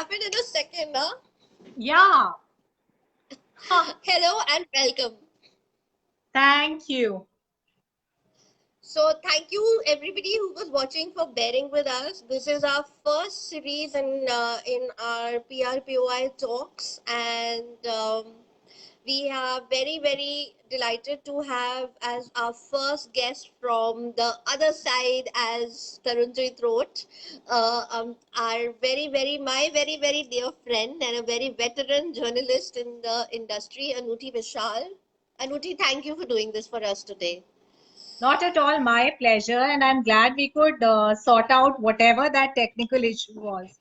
happened in a second, huh? Yeah. Huh. Hello and welcome. Thank you. So, thank you everybody who was watching for bearing with us. This is our first series in our PRPOI talks, and we are very delighted to have as our first guest from the other side as Tarunjit wrote, our my very dear friend and a very veteran journalist in the industry, Anuti Vishal. Anuti, thank you for doing this for us today. Not at all my pleasure, and I'm glad we could sort out whatever that technical issue was.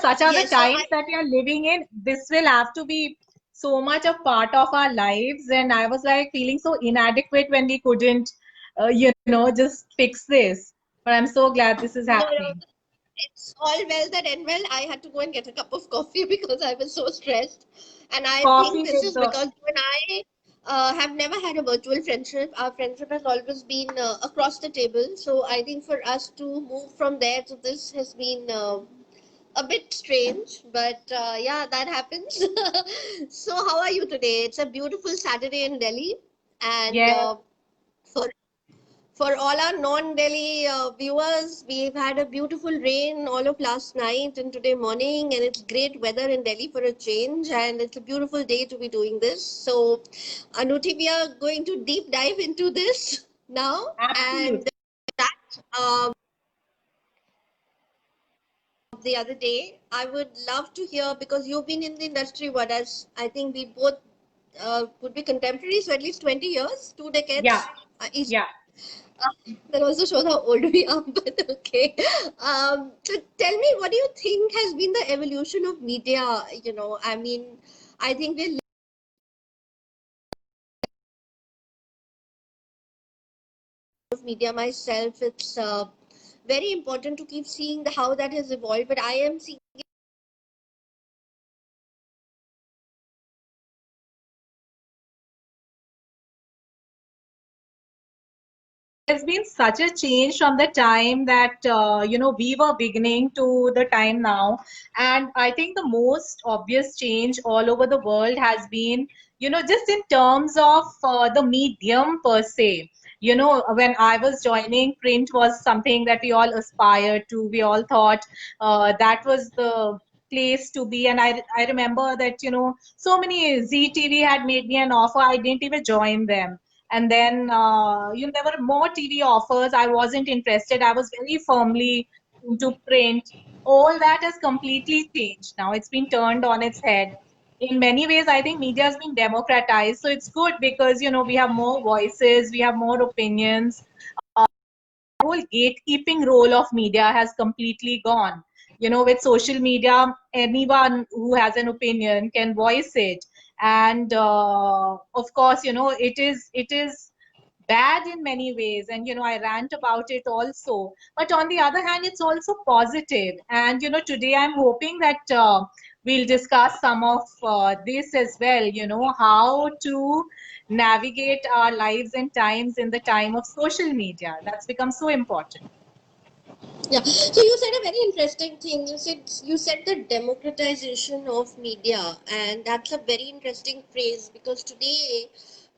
Such are the Yes, so times that we are living in. This will have to be so much a part of our lives, and I was like feeling so inadequate when we couldn't, just fix this. But I'm so glad this is no, happening. it's all well that end well. I had to go and get a cup of coffee because I was so stressed. And I think Coffee this with is the because you and I have never had a virtual friendship. Our friendship has always been across the table. So I think for us to move from there to this has been a bit strange. But yeah, that happens. So, how are you today? It's a beautiful Saturday in Delhi. And yes. for for all our non-Delhi viewers, we've had a beautiful rain all of last night and today morning, and it's great weather in Delhi for a change, and it's a beautiful day to be doing this. So, Anuti, we are going to deep dive into this now, and Absolutely. um, the other day, I would love to hear because you've been in the industry. What as I think we both would be contemporaries, so at least 20 years, 2 decades. Yeah. Each Yeah. that also shows how old we are, but okay. So tell me, what do you think has been the evolution of media? I mean, I think we're of media myself. It's very important to keep seeing how that has evolved, but I am seeing There's been such a change from the time that we were beginning to the time now, and I think the most obvious change all over the world has been just in terms of the medium per se. When I was joining, print was something that we all aspired to. We all thought that was the place to be, and I remember that so many ZTV had made me an offer. I didn't even join them, and then there were more TV offers. I wasn't interested. I was very firmly into print. All that has completely changed now. It's been turned on its head. In many ways, I think media has been democratized, so it's good because we have more voices, we have more opinions. The whole gatekeeping role of media has completely gone. With social media, anyone who has an opinion can voice it, and of course, it is bad in many ways, and I rant about it also, but on the other hand it's also positive. And today I'm hoping that we'll discuss some of this as well, how to navigate our lives and times in the time of social media that's become so important. yeah. So you said a very interesting thing. You said the democratization of media, and that's a very interesting phrase because today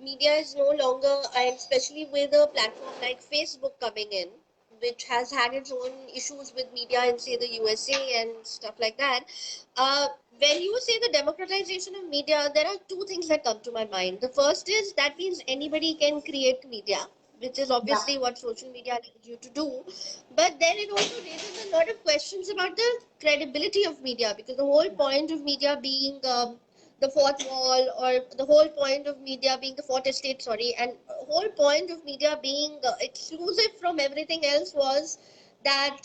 media is no longer, and especially with a platform like Facebook coming in, which has had its own issues with media in say the USA and stuff like that. Uh, when you say the democratization of media, there are two things that come to my mind. The first is that means anybody can create media, which is Yeah. obviously what social media allows you to do. But then it also raises a lot of questions about the credibility of media, because the whole point of media being the fourth wall, or the whole point of media being the fourth estate, sorry, and whole point of media being exclusive from everything else was that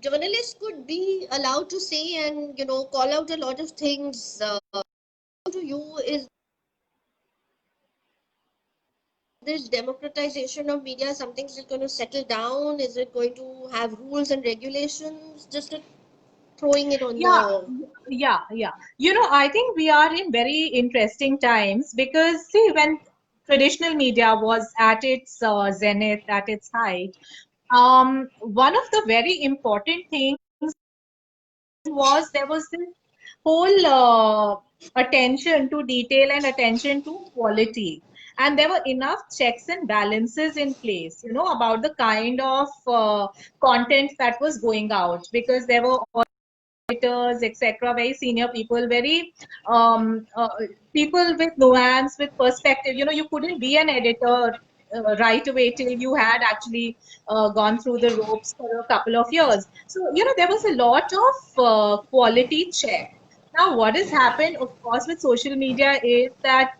journalists could be allowed to say and call out a lot of things. To you, is this democratization of media something that's going to settle down? Is it going to have rules and regulations? Just throwing it on Yeah, the yeah. I think we are in very interesting times because, see, when traditional media was at its zenith, at its height, one of the very important things was there was this whole attention to detail and attention to quality, and there were enough checks and balances in place, about the kind of content that was going out, because there were editors, etc., very senior people, very people with nuance, with perspective. You couldn't be an editor right away till you had actually gone through the ropes for a couple of years. So, there was a lot of quality check. Now, what has happened, of course, with social media is that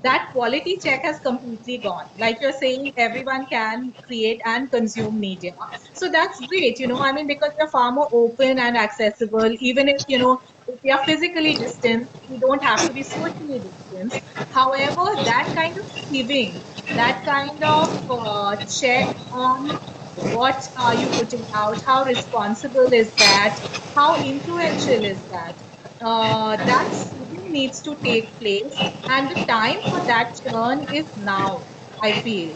that quality check has completely gone. Like you're saying, everyone can create and consume media. So that's great, I mean, because we're far more open and accessible, even if, if we are physically distanced, we don't have to be socially distanced. However, that kind of sieving, that kind of check on what are you putting out, how responsible is that, how influential is that, that sieving needs to take place, and the time for that churn is now, I feel.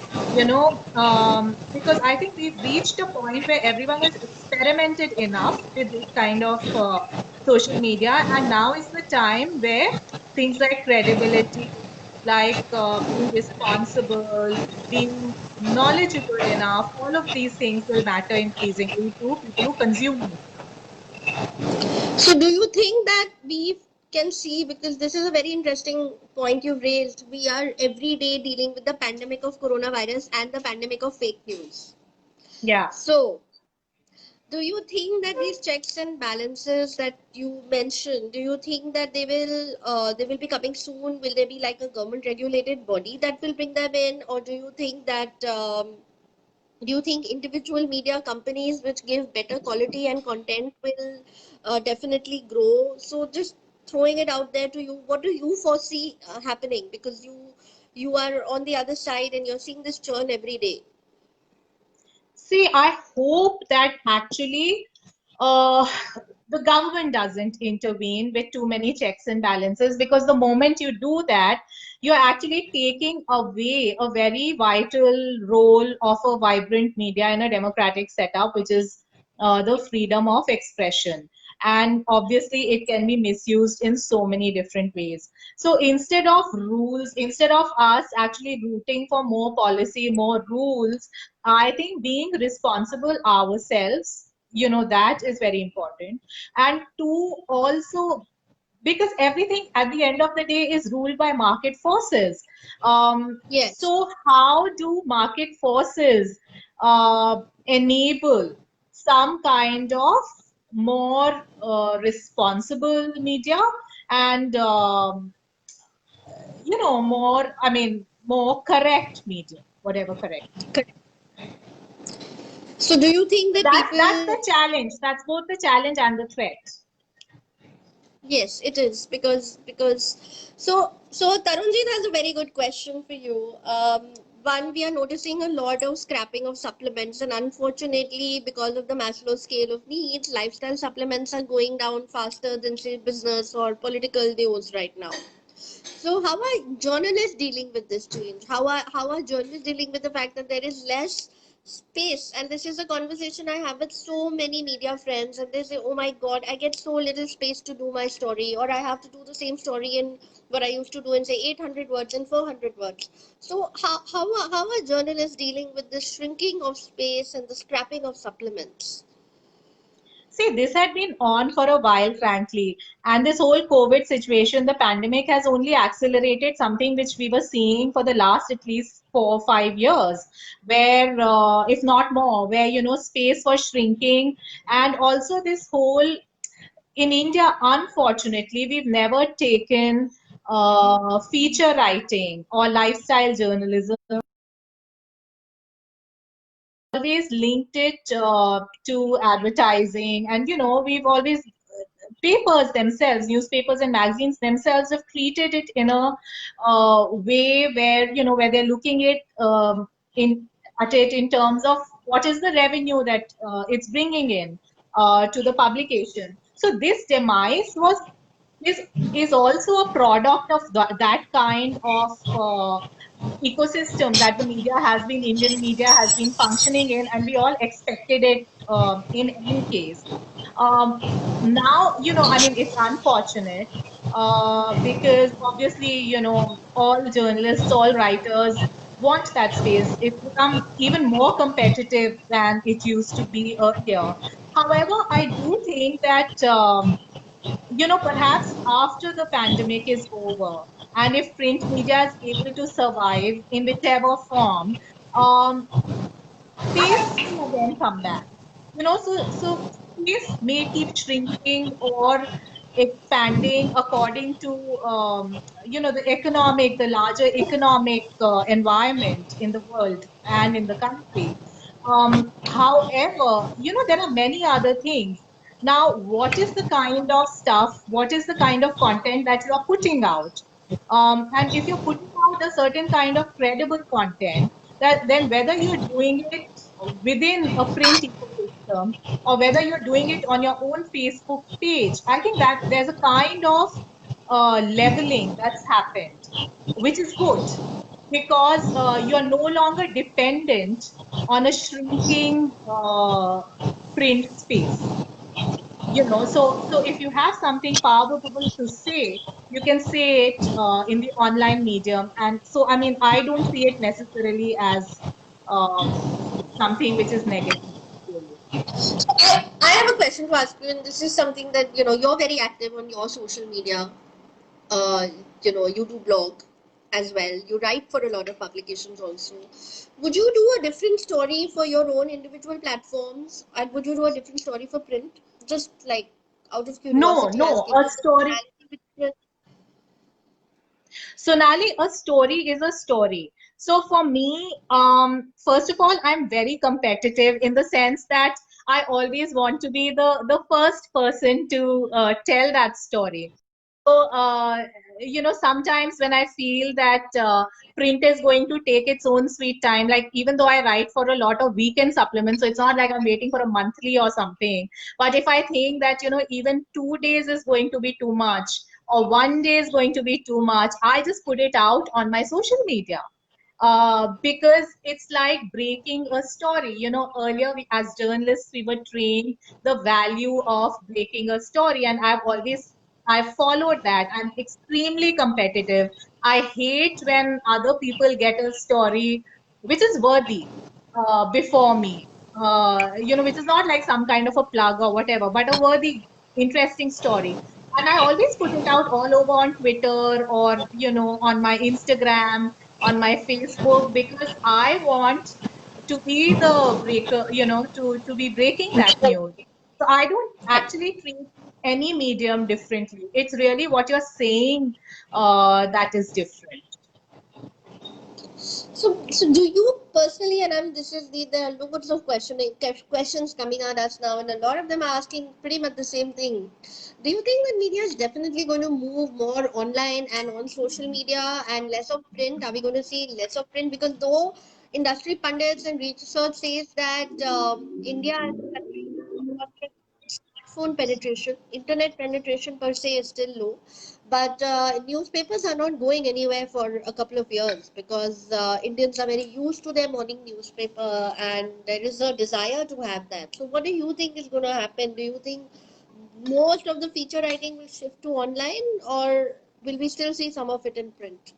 Because I think we've reached a point where everyone has experimented enough with this kind of social media, and now is the time where things like credibility, like being responsible, being knowledgeable enough, all of these things will matter increasingly to people who consume media. So, do you think that we can see, because this is a very interesting point you've raised, we are every day dealing with the pandemic of coronavirus and the pandemic of fake news. Yeah. So, do you think that these checks and balances that you mentioned, do you think that they will be coming soon? Will there be like a government regulated body that will bring them in, or do you think individual media companies which give better quality and content will definitely grow? So just throwing it out there to you, what do you foresee happening? Because you are on the other side and you're seeing this churn every day. See, I hope that actually uh, the government doesn't intervene with too many checks and balances, because the moment you do that, you're actually taking away a very vital role of a vibrant media in a democratic setup, which is the freedom of expression. And obviously, it can be misused in so many different ways. So instead of rules, instead of us actually rooting for more policy, more rules, I think being responsible ourselves, that is very important. And two, also, because everything at the end of the day is ruled by market forces. Yes. So how do market forces enable some kind of more responsible media, and more, I mean, more correct media, whatever correct. Correct. So do you think So that that's people? the challenge. That's both the challenge and the threat. Yes, it is, because Tarunjit has a very good question for you. One, we are noticing a lot of scrapping of supplements, and unfortunately, because of the Maslow scale of needs, lifestyle supplements are going down faster than say business or political news right now. So how are journalists dealing with this change? How are journalists dealing with the fact that there is less space? And this is a conversation I have with so many media friends, and they say, "Oh my God, I get so little space to do my story, or I have to do the same story in what I used to do in say 800 words and 400 words." So how are journalists dealing with the shrinking of space and the scrapping of supplements? See, this had been on for a while, frankly. And this whole COVID situation, the pandemic has only accelerated something which we were seeing for the last at least 4 or 5 years, where, if not more, where, space was shrinking. And also this whole, in India, unfortunately, we've never taken feature writing or lifestyle journalism, always linked it to advertising. And we've always, papers themselves, newspapers and magazines themselves, have treated it in a way where, where they're looking in at it in terms of what is the revenue that it's bringing in to the publication. So this demise is is also a product of that kind of ecosystem that the media has been, Indian media has been functioning in, and we all expected it in any case. Now, I mean, it's unfortunate because obviously, all journalists, all writers want that space. It's become even more competitive than it used to be earlier. However, I do think that perhaps after the pandemic is over, and if print media is able to survive in whichever form, um, space will again come back. So space may keep shrinking or expanding according to the larger economic environment in the world and in the country. However, there are many other things. Now, what is the kind of stuff, what is the kind of content that you are putting out? And if you're putting out a certain kind of credible content, that then whether you're doing it within a print ecosystem or whether you're doing it on your own Facebook page, I think that there's a kind of leveling that's happened, which is good because you're no longer dependent on a shrinking print space. So if you have something powerful to say, you can say it in the online medium. And so, I mean, I don't see it necessarily as um, something which is negative, really. I have a question to ask you, and this is something that you're very active on your social media. Uh, you do blog as well. You write for a lot of publications also. Would you do a different story for your own individual platforms, and would you do a different story for print? Just like out of No, curiosity, no, asking. a story. Sonali, a story is a story. So for me, first of all, I'm very competitive in the sense that I always want to be the first person to tell that story. So, sometimes when I feel that print is going to take its own sweet time, like even though I write for a lot of weekend supplements, so it's not like I'm waiting for a monthly or something. But if I think that, even 2 days is going to be too much or one day is going to be too much, I just put it out on my social media. Because it's like breaking a story. Earlier as journalists, we were trained the value of breaking a story, and I've followed that. I'm extremely competitive. I hate when other people get a story which is worthy before me. Which is not like some kind of a plug or whatever, but a worthy, interesting story. And I always put it out all over on Twitter or, on my Instagram, on my Facebook, because I want to be the breaker, to be breaking that news. So I don't actually treat any medium differently. It's really what you're saying that is different. So do you personally, and this is there are loads of questions coming at us now, and a lot of them are asking pretty much the same thing. Do you think that media is definitely going to move more online and on social media and less of print? Are we going to see less of print? Because though industry pundits and research says that India as a country smartphone penetration, internet penetration per se is still low, but newspapers are not going anywhere for a couple of years because Indians are very used to their morning newspaper and there is a desire to have that. So, what do you think is going to happen? Do you think most of the feature writing will shift to online, or will we still see some of it in print?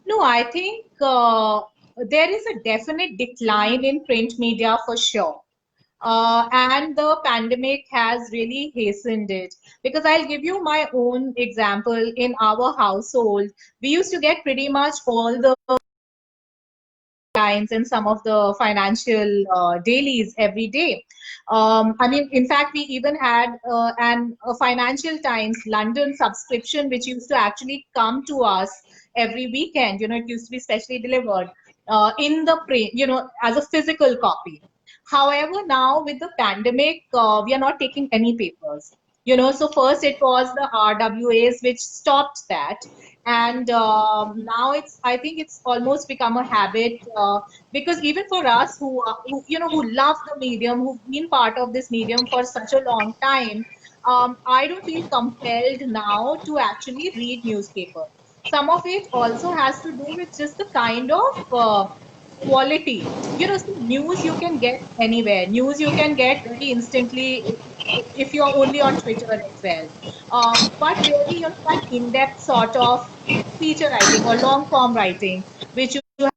No, I think there is a definite decline in print media for sure. And the pandemic has really hastened it. Because I'll give you my own example. In our household, we used to get pretty much all the lines and some of the financial dailies every day. I mean, in fact, we even had a Financial Times London subscription, which used to actually come to us every weekend. It used to be specially delivered in the print, as a physical copy. However, now with the pandemic, we are not taking any papers. So first it was the RWAs which stopped that, and now I think it's almost become a habit because even for us who love the medium, who've been part of this medium for such a long time, I don't feel compelled now to actually read newspapers. some of it also has to do with just the kind of quality. See, news you can get anywhere. News you can get very instantly if you're only on Twitter as well. But really, that in-depth sort of feature writing or long form writing, which you have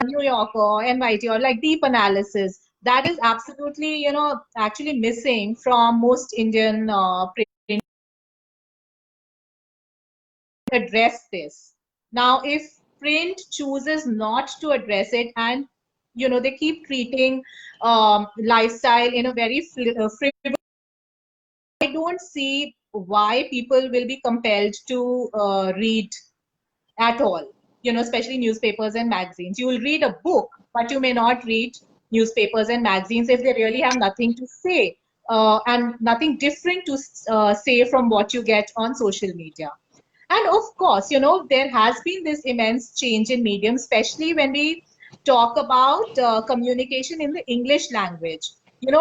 on New Yorker or NYT or like deep analysis, that is absolutely, actually missing from most Indian print address this. Now, if print chooses not to address it and they keep treating lifestyle in a very frivolous, I don't see why people will be compelled to read at all, especially newspapers and magazines. You will read a book, but you may not read newspapers and magazines if they really have nothing to say and nothing different to say from what you get on social media. And of course, there has been this immense change in medium, especially when we talk about communication in the English language.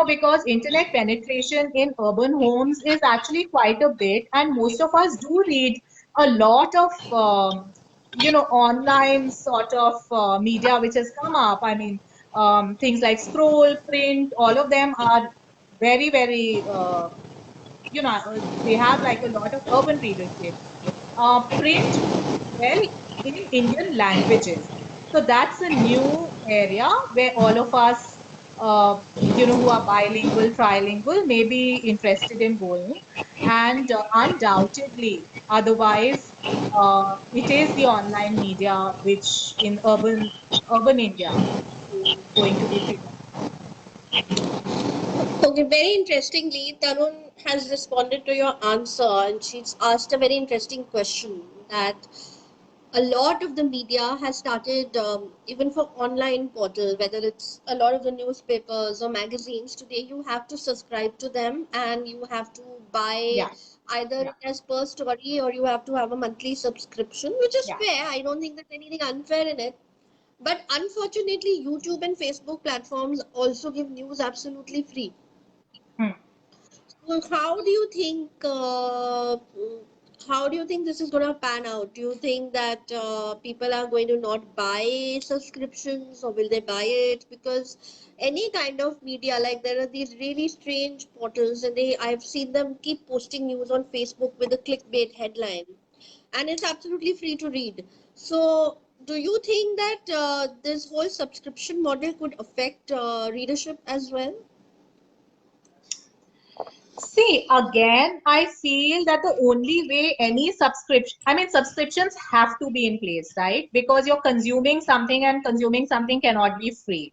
Because internet penetration in urban homes is actually quite a bit, and most of us do read a lot of, online sort of media which has come up. I mean, things like scroll, print, all of them are very, very, they have like a lot of urban readership. Print well in Indian languages. So that's a new area where all of us, who are bilingual, trilingual, may be interested in going. And undoubtedly, otherwise, it is the online media which in urban India is going to be prevalent. Okay, very interestingly, Tarun has responded to your answer and she's asked a very interesting question that a lot of the media has started, even for online portal, whether it's a lot of the newspapers or magazines today, you have to subscribe to them and you have to buy Yeah, either yeah, it as per story or you have to have a monthly subscription, which is yeah. fair. I don't think there's anything unfair in it. But unfortunately, YouTube and Facebook platforms also give news absolutely free. Hmm. Well, how do you think this is going to pan out? Do you think that people are going to not buy subscriptions or will they buy it? Because any kind of media, like there are these really strange portals and I've seen them keep posting news on Facebook with a clickbait headline and it's absolutely free to read. So do you think that this whole subscription model could affect readership as well? See, again, I feel that the only way any subscription, I mean, subscriptions have to be in place, right? Because you're consuming something and consuming something cannot be free.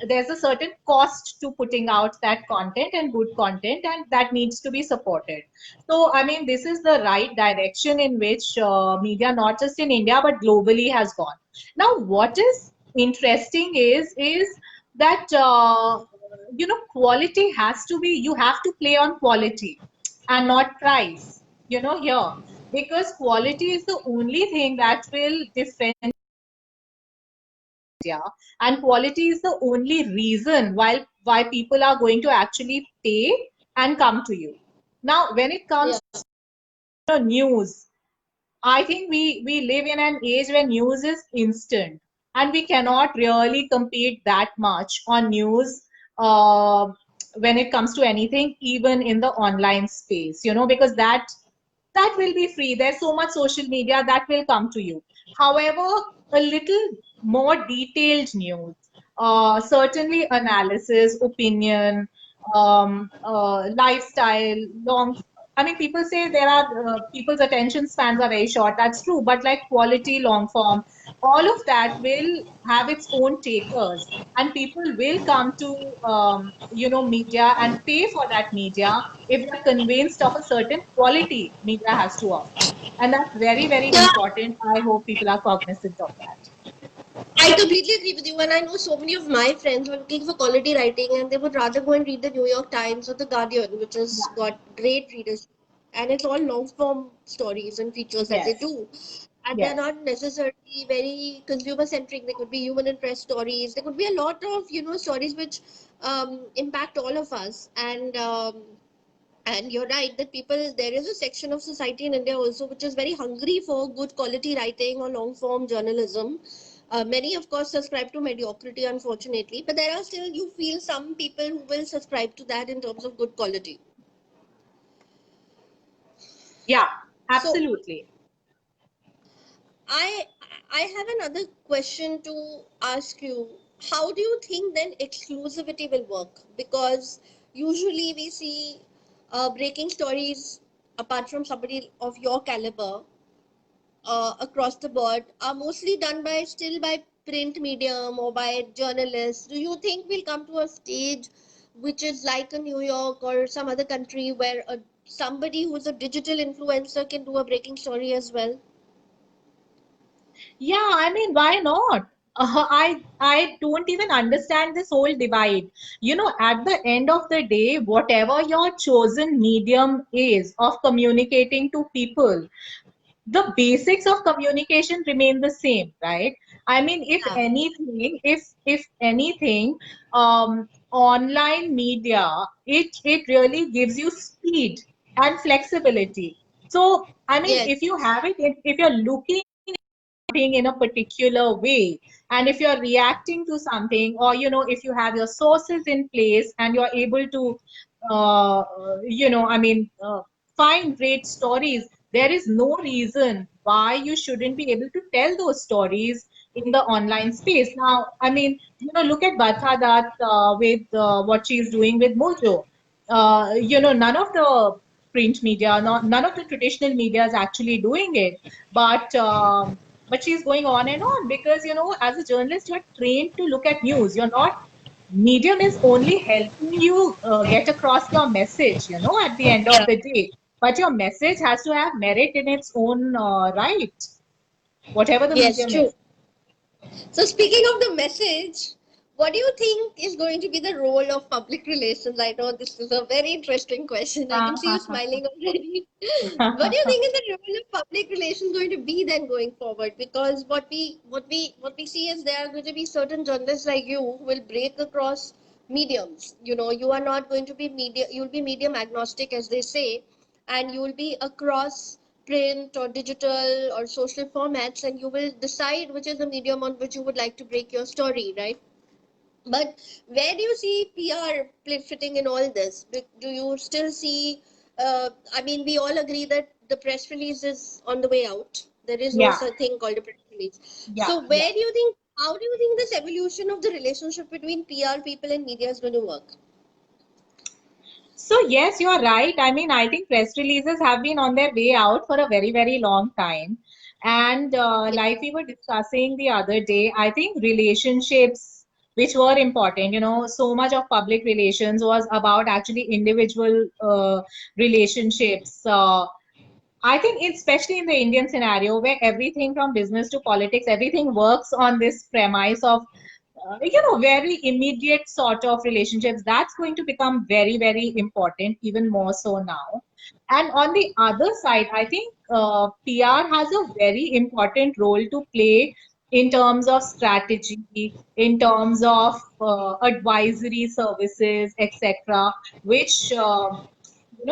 There's a certain cost to putting out that content and good content, and that needs to be supported. So, I mean, this is the right direction in which media, not just in India, but globally has gone. Now, what is interesting is that quality has to be, you have to play on quality and not price, here, because quality is the only thing that will differentiate, and quality is the only reason why people are going to actually pay and come to you. Now when it Yeah. comes to news, I think we live in an age where news is instant, and we cannot really compete that much on news uh, when it comes to anything, even in the online space. Because that will be free. There's so much social media that will come to you. However, a little more detailed news, certainly analysis, opinion, lifestyle, long. I mean, people say there are people's attention spans are very short. That's true, but like quality, long form, all of that will have its own takers, and people will come to media and pay for that media if they're convinced of a certain quality media has to offer. And that's very, very Yeah, important. I hope people are cognizant of that. I completely agree with you, and I know so many of my friends were looking for quality writing, and they would rather go and read the New York Times or the Guardian, which has Yeah. got great readership, and it's all long form stories and features that they Yes. do, and they're Yes. not necessarily very consumer centric. They could be human interest stories. There could be a lot of stories which impact all of us, and And you're right that there is a section of society in India also which is very hungry for good quality writing or long form journalism. Many, of course, subscribe to mediocrity, unfortunately, but there are still, you feel, some people who will subscribe to that in terms of good quality. Yeah, So, absolutely. I I have another question to ask you. How do you think then exclusivity will work? Because usually we see breaking stories, apart from somebody of your caliber, across the board, are mostly done by still by print medium or by journalists. Do you think we'll come to a stage which is like a New York or some other country where somebody who's a digital influencer can do a breaking story as well? Yeah, I mean, why not? I don't even understand this whole divide. You know, at the end of the day, whatever your chosen medium is of communicating to people, the basics of communication remain the same, right? I mean, if anything, online media, it really gives you speed and flexibility. So, I mean, Yes. if you have it, if you're looking something in a particular way, and if you're reacting to something, or if you have your sources in place and you're able to uh, I mean, find great stories, there is no reason why you shouldn't be able to tell those stories in the online space. Now, I mean, look at Barkha Dutt with what she's doing with Mojo. None of the print media, none of the traditional media is actually doing it, but she's going on and on because, as a journalist, you're trained to look at news. You're not, medium is only helping you get across your message, at the end of Yeah. the day. But your message has to have merit in its own right, whatever the Yes, medium true. is. So, speaking of the message, what do you think is going to be the role of public relations? I know this is a very interesting question. I can see you smiling already. What do you think is the role of public relations going to be then going forward? Because what we see is there are going to be certain journalists like you who will break across mediums. You are not going to be media. You'll be medium agnostic, as they say, and you will be across print or digital or social formats, and you will decide which is the medium on which you would like to break your story, right? But where do you see PR fitting in all this? Do you still see, I mean, we all agree that the press release is on the way out. There is no Yeah, such thing called a press release. yeah, So yeah. where do you think, how do you think this evolution of the relationship between PR people and media is going to work? So yes, you're right. I mean, I think press releases have been on their way out for a very, very long time. And Yeah. like we were discussing the other day, I think relationships, which were important, so much of public relations was about actually individual relationships. I think, especially in the Indian scenario, where everything from business to politics, everything works on this premise of, very immediate sort of relationships. That's going to become very, very important, even more so now. And on the other side, I think PR has a very important role to play in terms of strategy, in terms of advisory services, etc., which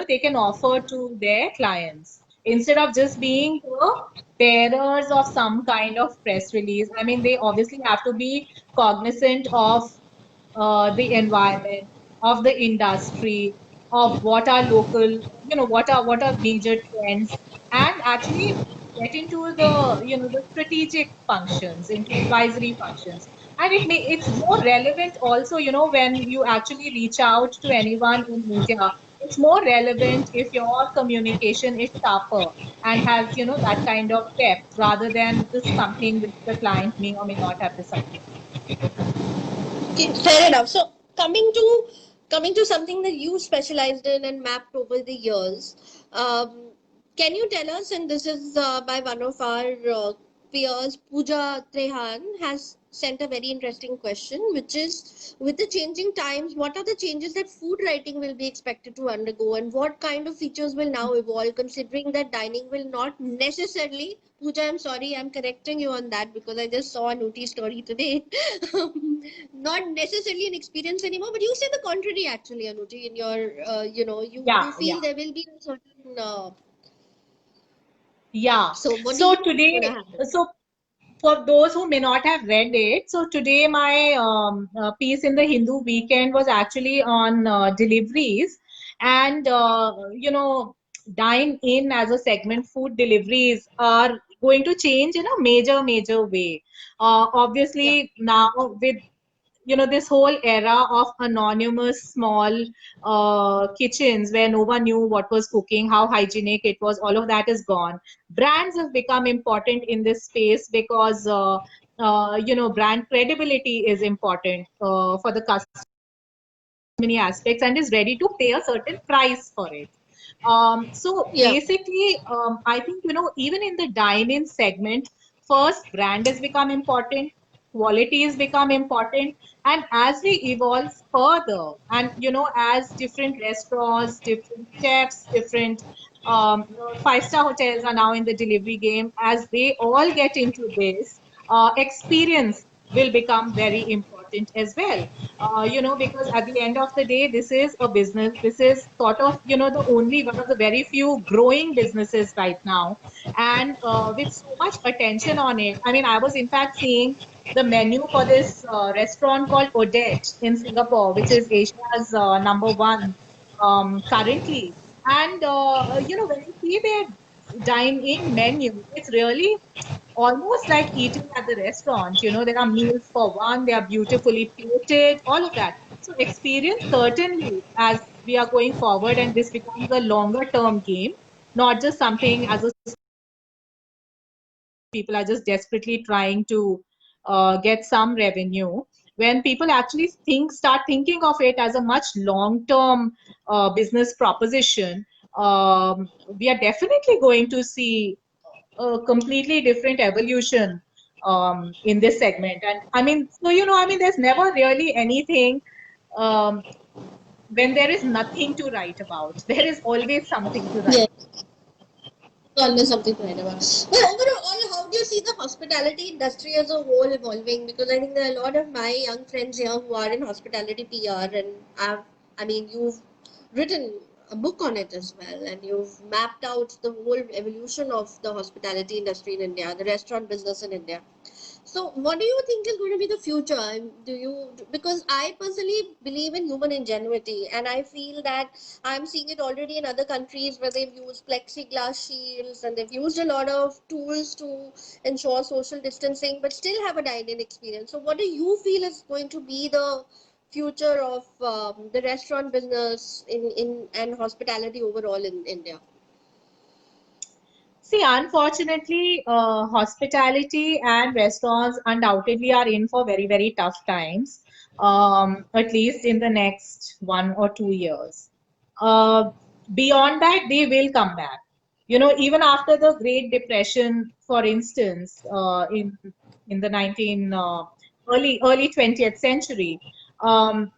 they can offer to their clients instead of just being the bearers of some kind of press release. I mean, they obviously have to be cognizant of the environment, of the industry, of what are local, what are major trends, and actually get into the strategic functions, into advisory functions. And it's more relevant also, when you actually reach out to anyone in media. It's more relevant if your communication is sharper and has, that kind of depth rather than just something which the client may or may not have decided. Okay, fair enough. So coming to something that you specialized in and mapped over the years, um, can you tell us? And this is by one of our peers, Pooja Trehan, has sent a very interesting question, which is, with the changing times, what are the changes that food writing will be expected to undergo, and what kind of features will now evolve, considering that dining will not necessarily. Pooja, I'm sorry, I'm correcting you on that because I just saw a notice story today. Not necessarily an experience anymore, but you say the contrary actually, Anuti, in your, you Yeah, feel yeah, there will be a certain, yeah. so what do So you think is going to today, happen? so for those who may not have read it, so today my piece in the Hindu Weekend was actually on deliveries, and dine in as a segment, food deliveries are going to change in a major way. Yeah. Obviously, now with this whole era of anonymous small kitchens where no one knew what was cooking, how hygienic it was, all of that is gone. Brands have become important in this space because brand credibility is important for the customer, many aspects, and is ready to pay a certain price for it. So Yeah. basically, I think, even in the dine-in segment, first brand has become important, quality has become important, and as we evolve further, and as different restaurants, different chefs, different five-star hotels are now in the delivery game, as they all get into this, experience will become very important as well. Because at the end of the day, this is a business. This is sort of, the only one of the very few growing businesses right now. And with so much attention on it, I mean, I was in fact seeing the menu for this restaurant called Odette in Singapore, which is Asia's number one currently. And, when you see their dine-in menu, it's really almost like eating at the restaurant. There are meals for one, they are beautifully plated, all of that. So, experience certainly as we are going forward, and this becomes a longer term game, not just something as a people are just desperately trying to get some revenue. When people actually start thinking of it as a much long term business proposition, we are definitely going to see a completely different evolution in this segment. And I mean, so I mean, there's never really anything um, when there is nothing to write about. There is always something to write. Yeah. Always something to write about. But overall, how do you see the hospitality industry as a whole evolving? Because I think there are a lot of my young friends here who are in hospitality PR, and I mean, you've written a book on it as well, and you've mapped out the whole evolution of the hospitality industry in India, the restaurant business in India. So, what do you think is going to be the future? Do you, because I personally believe in human ingenuity, and I feel that I'm seeing it already in other countries where they've used plexiglass shields and they've used a lot of tools to ensure social distancing, but still have a dine-in experience. So, what do you feel is going to be the future of the restaurant business in and hospitality overall in India? See, unfortunately, hospitality and restaurants undoubtedly are in for very, very tough times, at least in the next 1 or 2 years. Uh, Beyond that, they will come back. Even after the Great Depression, for instance, in the 19 early 20th century, um,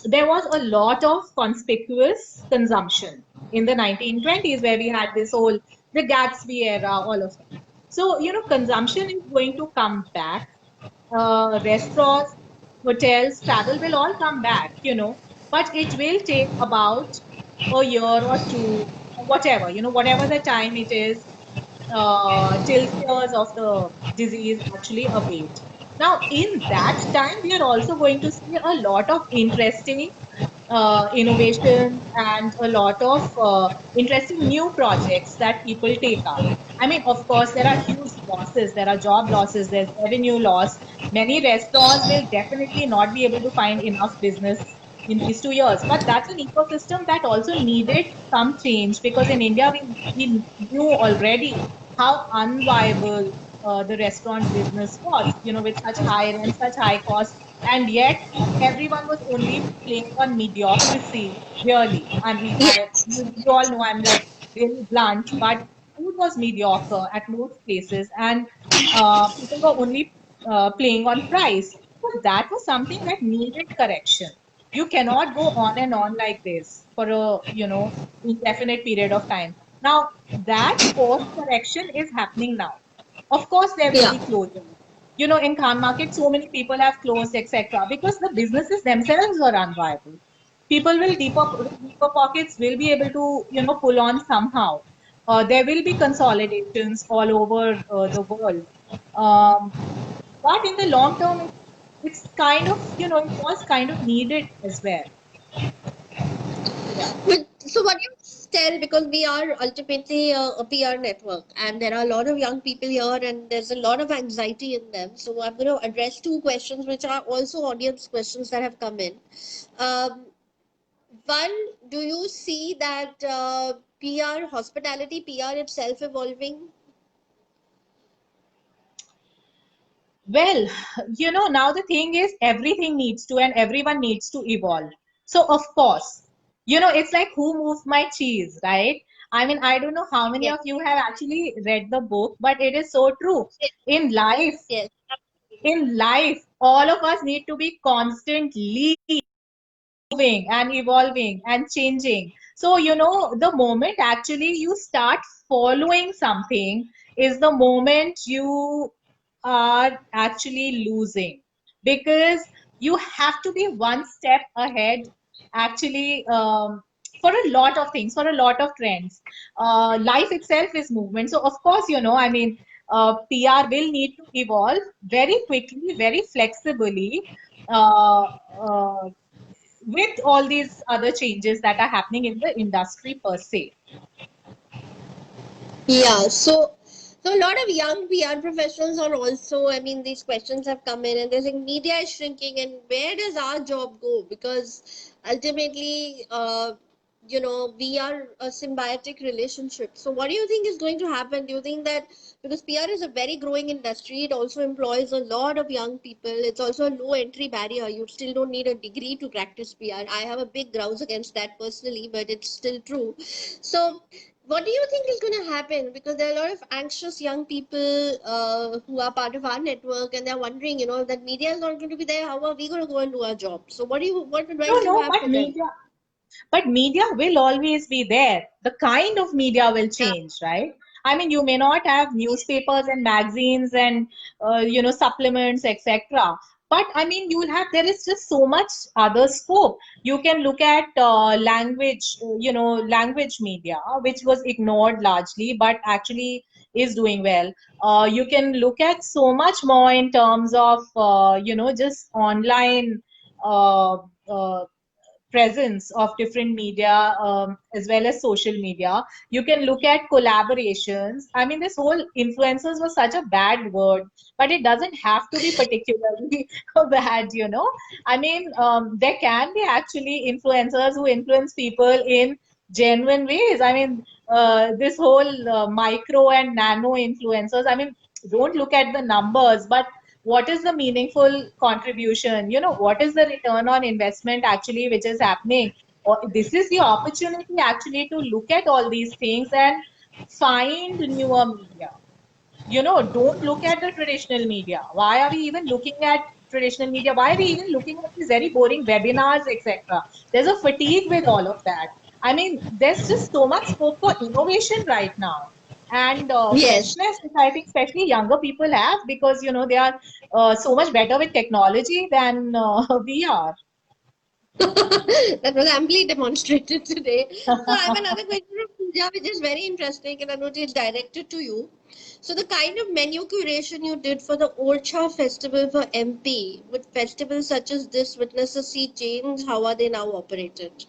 there was a lot of conspicuous consumption in the 1920s, where we had this whole the Gatsby era, all of that. So, consumption is going to come back. Restaurants, hotels, travel will all come back, but it will take about a year or two, whatever, whatever the time it is, till fears of the disease actually abate. Now, in that time, we are also going to see a lot of interesting innovations and a lot of interesting new projects that people take up. I mean, of course, there are huge losses, there are job losses, there's revenue loss. Many restaurants will definitely not be able to find enough business in these 2 years. But that's an ecosystem that also needed some change, because in India, we knew already how unviable the restaurant business was, with such high rent, such high costs, and yet everyone was only playing on mediocrity, really. I mean, you all know I'm like really blunt, but food was mediocre at most places, and people were only playing on price. So that was something that needed correction. You cannot go on and on like this for a indefinite period of time. Now that course correction is happening now. Of course, there will Yeah. be closures. In Khan market, so many people have closed, etc. Because the businesses themselves were unviable. People will deeper pockets will be able to pull on somehow. There will be consolidations all over the world. Um, but in the long term, it's kind of, it was kind of needed as well. Yeah. But so what do you tell, because we are ultimately a PR network and there are a lot of young people here and there's a lot of anxiety in them. So I'm going to address two questions which are also audience questions that have come in. Um, One, do you see that PR, hospitality PR itself evolving? Well, now the thing is everything needs to and everyone needs to evolve. So of course, it's like who moved my cheese, right? I mean, I don't know how many Yes, of you have actually read the book, but it is so true. yes, In life, yes. in life, all of us need to be constantly moving and evolving and changing. So, the moment actually you start following something is the moment you are actually losing, because you have to be one step ahead actually, for a lot of things, for a lot of trends. Life itself is movement. So, of course, I mean, PR will need to evolve very quickly, very flexibly. Uh, uh, with all these other changes that are happening in the industry per se. Yeah, so a lot of young PR professionals are also, I mean, these questions have come in and they're saying media is shrinking and where does our job go? Because ultimately, we are a symbiotic relationship. So what do you think is going to happen? Do you think that because PR is a very growing industry, it also employs a lot of young people. It's also a low entry barrier. You still don't need a degree to practice PR. I have a big grouse against that personally, but it's still true. So what do you think is going to happen? Because there are a lot of anxious young people who are part of our network, and they're wondering, if that media is not going to be there, how are we going to go and do our job? So, what No, advice do you no, have for them? but media will always be there. The kind of media will Yeah, change, right? I mean, you may not have newspapers and magazines and supplements, etc. But I mean, you'll have, there is just so much other scope. You can look at language media, which was ignored largely, but actually is doing well. You can look at so much more in terms of just online uh, uh, presence of different media, as well as social media. You can look at collaborations. I mean, this whole influencers was such a bad word, but it doesn't have to be particularly bad. I mean, there can be actually influencers who influence people in genuine ways. I mean, this whole micro and nano influencers, I mean, don't look at the numbers, but what is the meaningful contribution, what is the return on investment actually which is happening, or this is the opportunity actually to look at all these things and find newer media. Don't look at the traditional media. Why are we even looking at traditional media? Why are we even looking at these very boring webinars, etc.? There's a fatigue with all of that. I mean, there's just so much scope for innovation right now. And yes. freshness, which I think especially younger people have, because they are so much better with technology than we are. That was amply demonstrated today. So I have another question from Pooja, which is very interesting, and Anuj, it's directed to you. So the kind of menu curation you did for the Orcha Festival for MP, with festivals such as this witness a sea change, how are they now operated?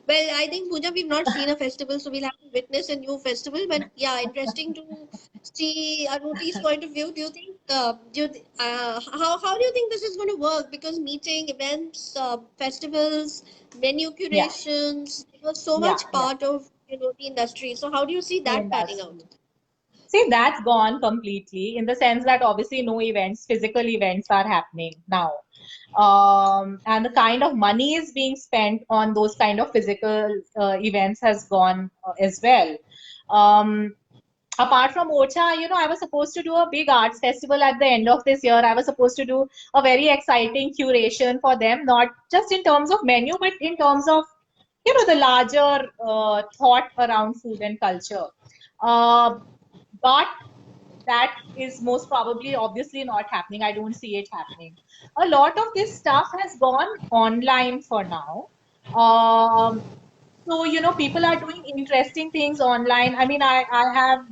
Well, I think Pooja, we've not seen a festival, so we'll have to witness a new festival. But yeah, interesting to see Anuti's point of view. Do you think, how do you think this is going to work? Because meeting, events, festivals, menu Yeah, curations, it was so yeah, much yeah. part of the industry. So how do you see The that panning industry. out? See, that's gone completely in the sense that obviously no events, physical events are happening now. And the kind of money is being spent on those kind of physical events has gone as well. Um, apart from Ocha, I was supposed to do a big arts festival at the end of this year. I was supposed to do a very exciting curation for them, not just in terms of menu, but in terms of, the larger thought around food and culture. Uh, but that is most probably obviously not happening. I don't see it happening. A lot of this stuff has gone online for now. So, people are doing interesting things online. I mean, I have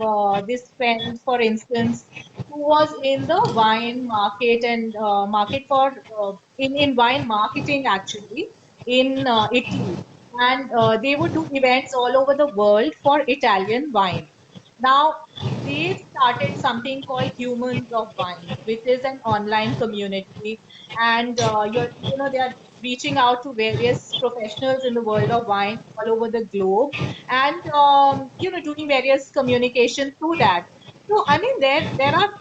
this friend, for instance, who was in the wine market and market for in wine marketing actually in Italy, and they would do events all over the world for Italian wine. Now, they started something called Humans of Wine, which is an online community, and they are reaching out to various professionals in the world of wine all over the globe, and doing various communication through that. So, I mean, there are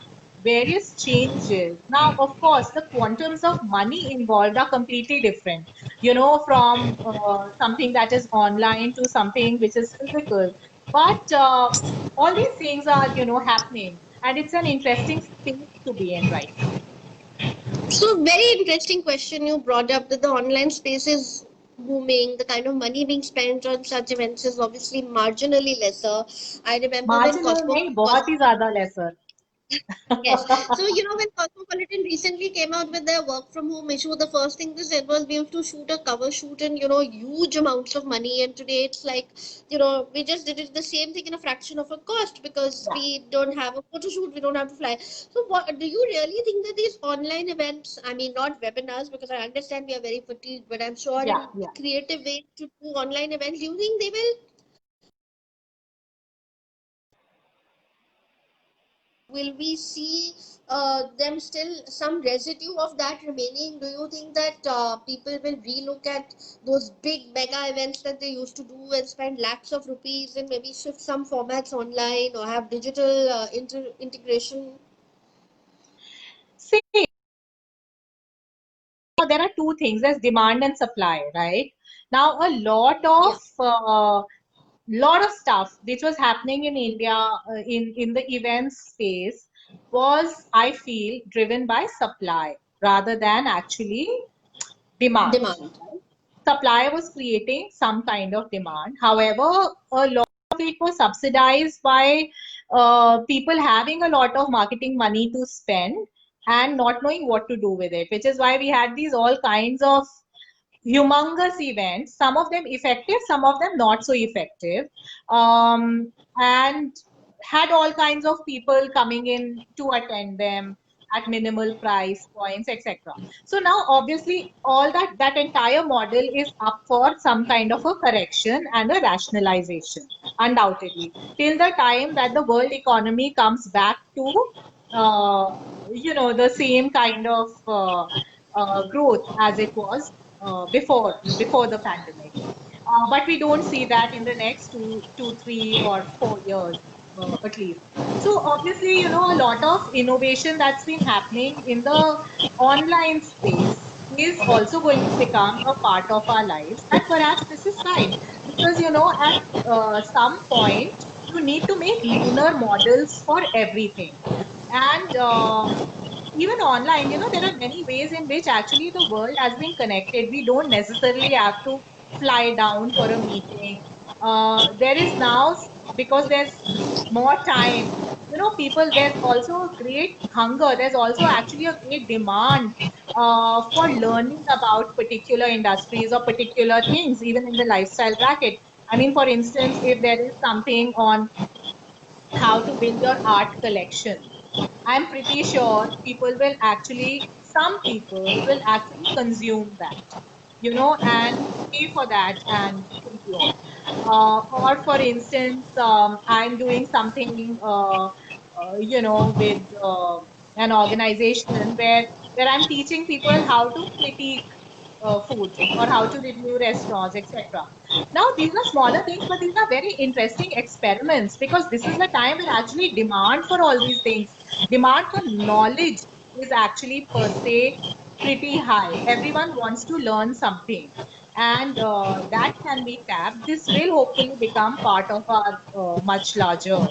various changes. Now, of course, the quantums of money involved are completely different. From something that is online to something which is physical. But all these things are, happening, and it's an interesting space to be in right now. So very interesting question you brought up, that the online space is booming. The kind of money being spent on such events is obviously marginally lesser. I remember when Marginal नहीं बहुत ही ज़्यादा lesser. Yes. So, when Cosmopolitan recently came out with their work from home issue, the first thing they said was we have to shoot a cover shoot and, huge amounts of money. And today it's like, we just did it the same thing in a fraction of a cost because Yeah, we don't have a photo shoot, we don't have to fly. So, what do you really think that these online events, I mean, not webinars, because I understand we are very fatigued, but I'm sure yeah, in yeah. creative ways to do online events, do you think they will will we see them still some residue of that remaining? Do you think that people will relook at those big mega events that they used to do and spend lakhs of rupees and maybe shift some formats online or have digital integration? See, there are two things. There's demand and supply, right? Now, a Yeah, lot of stuff which was happening in India in the event space was, I feel, driven by supply rather than actually demand. demand. Supply was creating some kind of demand. However, a lot of it was subsidized by people having a lot of marketing money to spend and not knowing what to do with it, which is why we had these all kinds of humongous events, some of them effective, some of them not so effective, and had all kinds of people coming in to attend them at minimal price points, etc. So now, obviously, all that entire model is up for some kind of a correction and a rationalization, undoubtedly, till the time that the world economy comes back to, uh, the same kind of growth as it was before the pandemic. But we don't see that in the next 2, 3, or 4 years, at least. So obviously, a lot of innovation that's been happening in the online space is also going to become a part of our lives. And perhaps this is fine because, at some point, you need to make lunar models for everything. And even online, there are many ways in which actually the world has been connected. We don't necessarily have to fly down for a meeting. There is now, because there's more time, people, there's also a great hunger. There's also actually a great demand for learning about particular industries or particular things, even in the lifestyle bracket. I mean, for instance, if there is something on how to build your art collection, I'm pretty sure some people will actually consume that, and pay for that and consume. Or for instance, I'm doing something, with an organization where I'm teaching people how to critique foods or how to review restaurants, etc. Now, these are smaller things, but these are very interesting experiments because this is the time where actually demand for all these things, demand for knowledge is actually per se pretty high. Everyone wants to learn something, and that can be tapped. This will hopefully become part of our much larger.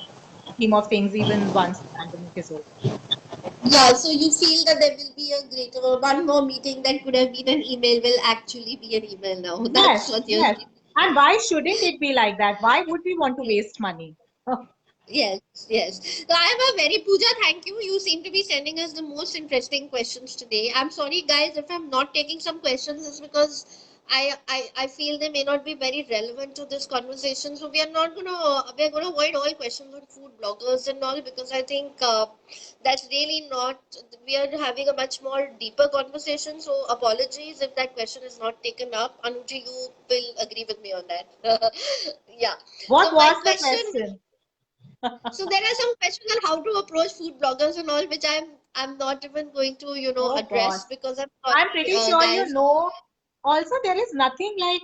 scheme of things, even once the pandemic is over. Yeah, so you feel that there will be a greater one more meeting that could have been an email will actually be an email now. Yes, That's what you're yes. saying. And why shouldn't it be like that? Why would we want to waste money? Yes, yes. So I have a very Pooja, thank you. You seem to be sending us the most interesting questions today. I'm sorry, guys, if I'm not taking some questions, it's because I feel they may not be very relevant to this conversation. So we're gonna avoid all questions on food bloggers and all because I think that's really not. We are having a much more deeper conversation. So apologies if that question is not taken up. Anuji, you will agree with me on that. Yeah. What So my was the question. question? So there are some questions on how to approach food bloggers and all, which I'm not even going to Oh gosh. address because I'm not I'm pretty sure you guys. know. Also, there is nothing like,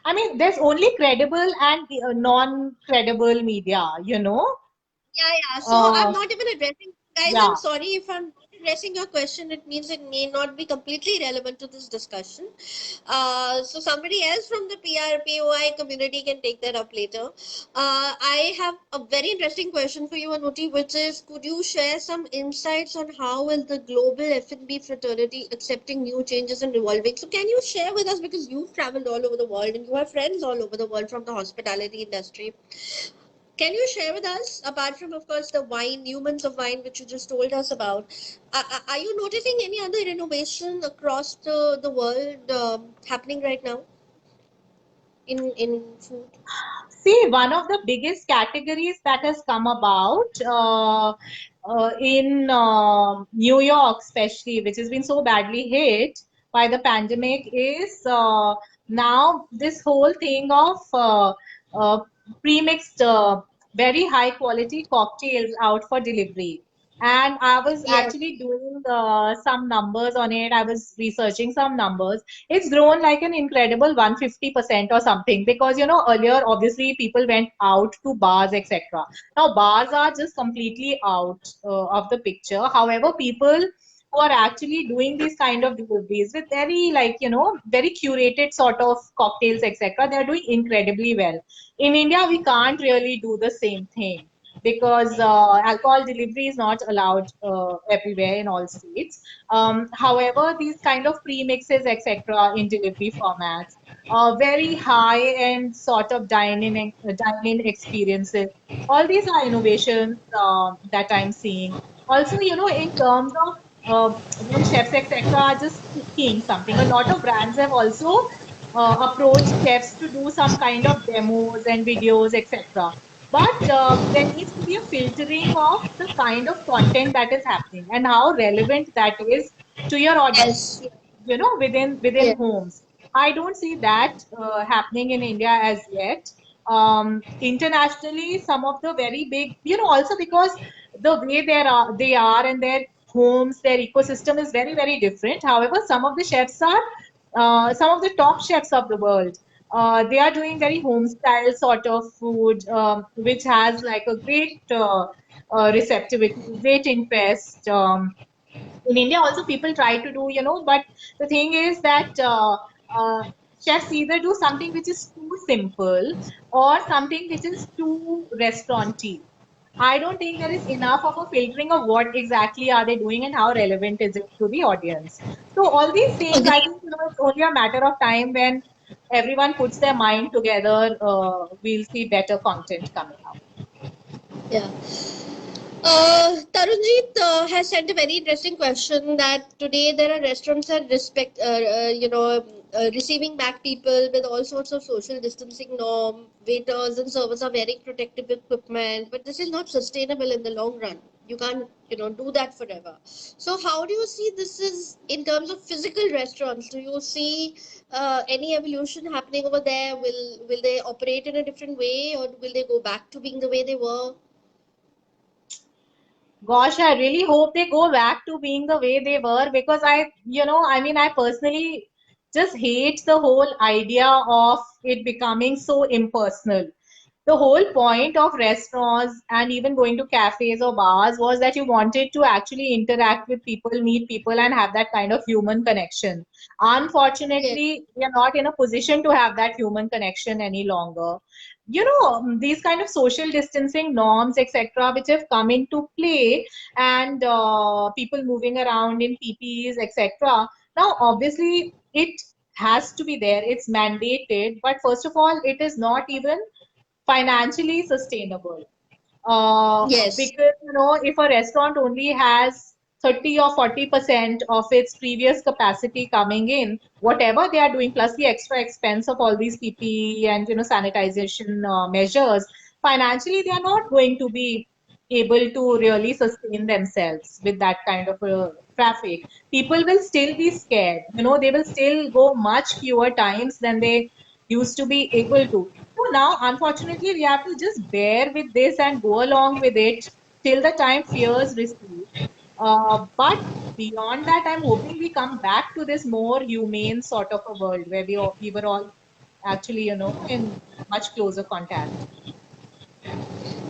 I mean, there's only credible and non-credible media, you know? Yeah, yeah. So I'm Uh, not even addressing, guys. I'm yeah. sorry if I'm not addressing your question. It means it may not be completely relevant to this discussion. So somebody else from the PRPOI community can take that up later. I have a very interesting question for you, Anuti, which is, could you share some insights on how is the global F&B fraternity accepting new changes and evolving? So can you share with us, because you've traveled all over the world and you have friends all over the world from the hospitality industry. Can you share with us, apart from, of course, the wine, humans of wine, which you just told us about, are you noticing any other innovation across the world happening right now in food? See, one of the biggest categories that has come about in New York, especially, which has been so badly hit by the pandemic, is now this whole thing of uh, pre-mixed, very high quality cocktails out for delivery. And I was Yes, actually doing some numbers on it. I was researching some numbers. It's grown like an incredible 150% or something, because you know earlier obviously people went out to bars, etc. Now bars are just completely out of the picture. However, people who are actually doing these kind of deliveries with very, like, you know, very curated sort of cocktails, etc., they're doing incredibly well. In India we can't really do the same thing because alcohol delivery is not allowed everywhere in all states. However, these kind of premixes, etc., in delivery formats, very high end sort of dine-in experiences. All these are innovations that I'm seeing. Also, you know, in terms of when chefs, etc., are just cooking something, a lot of brands have also approached chefs to do some kind of demos and videos, etc. But there needs to be a filtering of the kind of content that is happening and how relevant that is to your audience, yes, you know, within yes, homes. I don't see that happening in India as yet. Internationally, some of the very big, you know, also because the way they are and their homes, their ecosystem is very, very different. However, some of the chefs are some of the top chefs of the world. They are doing very home style sort of food, which has like a great receptivity, great interest. In India, also people try to do, you know, but the thing is that uh, chefs either do something which is too simple or something which is too restauranty. I don't think there is enough of a filtering of what exactly are they doing and how relevant is it to the audience. So all these things, I agree. think, you know, it's only a matter of time when everyone puts their mind together, we'll see better content coming out. Yeah. Tarunjit has sent a very interesting question that today there are restaurants that respect, receiving back people with all sorts of social distancing norm. Waiters and servers are wearing protective equipment, but this is not sustainable in the long run. You can't, do that forever. So how do you see this is in terms of physical restaurants? Do you see any evolution happening over there? Will they operate in a different way, or will they go back to being the way they were? Gosh, I really hope they go back to being the way they were, because you know, I mean, I personally just hate the whole idea of it becoming so impersonal. The whole point of restaurants and even going to cafes or bars was that you wanted to actually interact with people, meet people, and have that kind of human connection. Yes. Unfortunately, we are not in a position to have that human connection any longer. These kind of social distancing norms, etc., which have come into play, and people moving around in PPEs, etc. Now, obviously, it has to be there. It's mandated, but first of all, it is not even financially sustainable. Yes. Because if a restaurant only has 30 or 40% of its previous capacity coming in, whatever they are doing, plus the extra expense of all these PPE and sanitization measures, financially they are not going to be able to really sustain themselves with that kind of traffic. People will still be scared. They will still go much fewer times than they used to be able to. So now, unfortunately, we have to just bear with this and go along with it till the time fears recede. But beyond that, I'm hoping we come back to this more humane sort of a world where we were all actually, in much closer contact.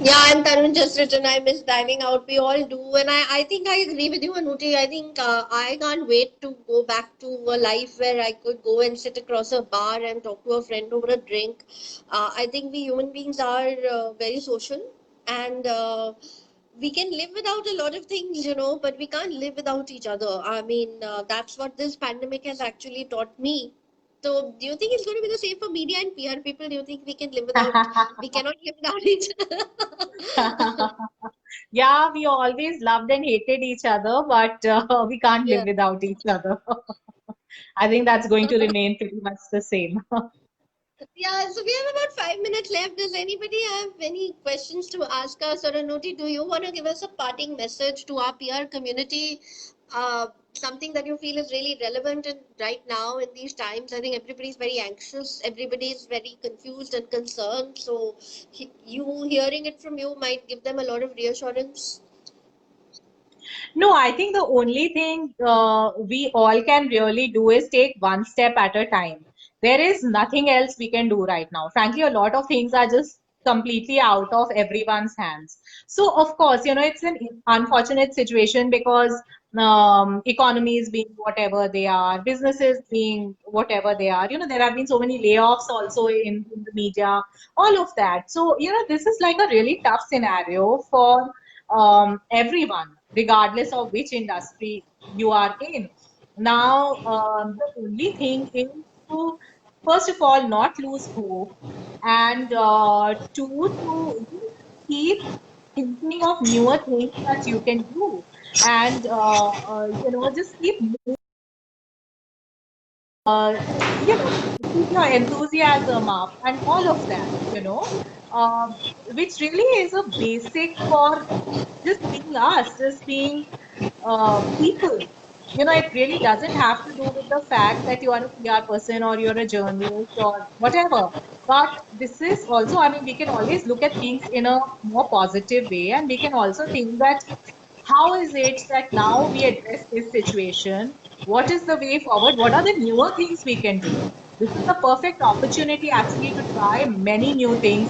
Yeah, and Tarun just written, I miss dining out. We all do. And I think I agree with you, Anuti. I think I can't wait to go back to a life where I could go and sit across a bar and talk to a friend over a drink. I think we human beings are very social, and we can live without a lot of things, but we can't live without each other. I mean, that's what this pandemic has actually taught me. So, do you think it's going to be the same for media and PR people? Do you think we can live without, we cannot live without each other? Yeah, we always loved and hated each other, but we can't live Yeah. without each other. I think that's going to remain pretty much the same. Yeah, so we have about 5 minutes left. Does anybody have any questions to ask us? Or Anuti, do you want to give us a parting message to our PR community? Something that you feel is really relevant right now in these times. I think everybody's very anxious, everybody's very confused and concerned. So, you hearing it from you might give them a lot of reassurance. No, I think the only thing we all can really do is take one step at a time. There is nothing else we can do right now. Frankly, a lot of things are just completely out of everyone's hands. So, of course, it's an unfortunate situation because economies being whatever they are, businesses being whatever they are. There have been so many layoffs also in the media, all of that. So, this is like a really tough scenario for everyone, regardless of which industry you are in. Now, the only thing is to, first of all, not lose hope, and two, to keep thinking of newer things that you can do, and just uh, keep your enthusiasm up and all of that, which really is a basic for just being us, just being people. It really doesn't have to do with the fact that you are a PR person or you're a journalist or whatever. But this is also, I mean, we can always look at things in a more positive way, and we can also think that how is it that now we address this situation? What is the way forward? What are the newer things we can do? This is a perfect opportunity actually to try many new things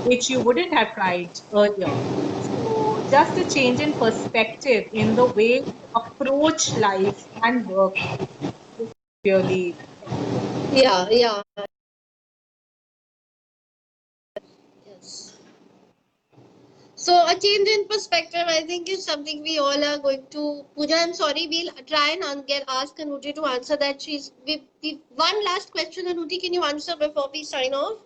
which you wouldn't have tried earlier. So, just a change in perspective in the way you approach life and work is really helpful. Yeah, yeah. Yes. So a change in perspective, I think, is something we all are going to. Pooja, I'm sorry, we'll try and get ask Anuti to answer that. We one last question, Anuti, can you answer before we sign off?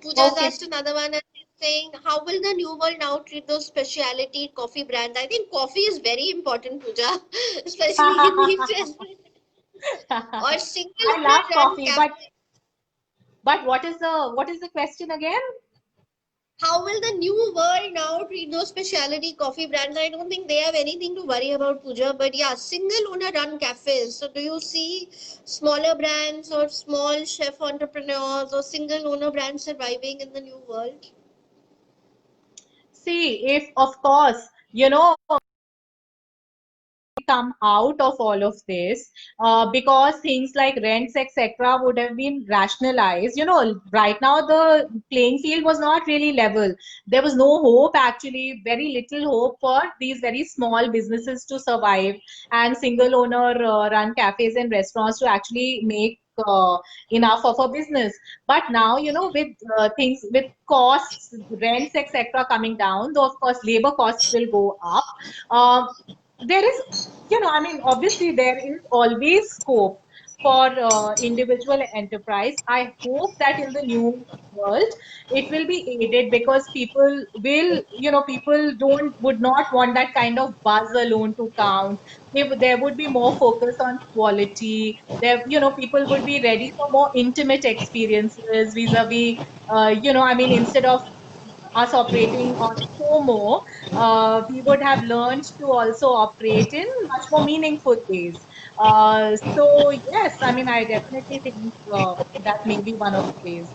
Pooja's Okay. asked another one and she's saying, how will the new world now treat those specialty coffee brands? I think coffee is very important, Pooja, especially in these days. Or single I owner love run coffee, but cafe. what is the question again? How will the new world now treat those specialty coffee brands? I don't think they have anything to worry about, Pooja. But yeah, single owner run cafes. So do you see smaller brands or small chef entrepreneurs or single owner brands surviving in the new world? See, if of course, you know, come out of all of this, because things like rents, etc., would have been rationalized. Right now the playing field was not really level. There was no hope, actually, very little hope for these very small businesses to survive, and single owner run cafes and restaurants to actually make enough of a business. But now, with things, with costs, rents, etc., coming down, though of course labor costs will go up. There is, I mean, obviously there is always scope for individual enterprise. I hope that in the new world it will be aided, because people will, people don't would not want that kind of buzz alone to count. There would be more focus on quality. There, people would be ready for more intimate experiences vis-a-vis, I mean, instead of us operating on FOMO, we would have learned to also operate in much more meaningful ways. So yes, I mean, I definitely think that may be one of the ways.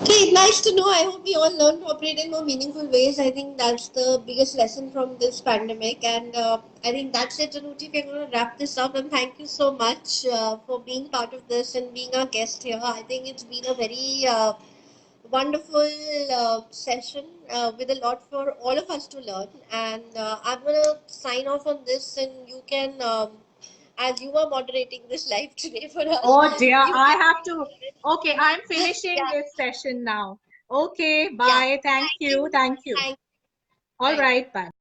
Okay, nice to know. I hope we all learn to operate in more meaningful ways. I think that's the biggest lesson from this pandemic. And I think that's it, Anuti. We're going to wrap this up. And thank you so much for being part of this and being our guest here. I think it's been a very wonderful session with a lot for all of us to learn. And I'm going to sign off on this, and you can, as you are moderating this live today for us, Oh dear, you I can. have to. Okay, I'm finishing Yeah, this session now. Okay, yeah. bye. Thank Thank you. you. Thank you. Thank All Bye. right, bye.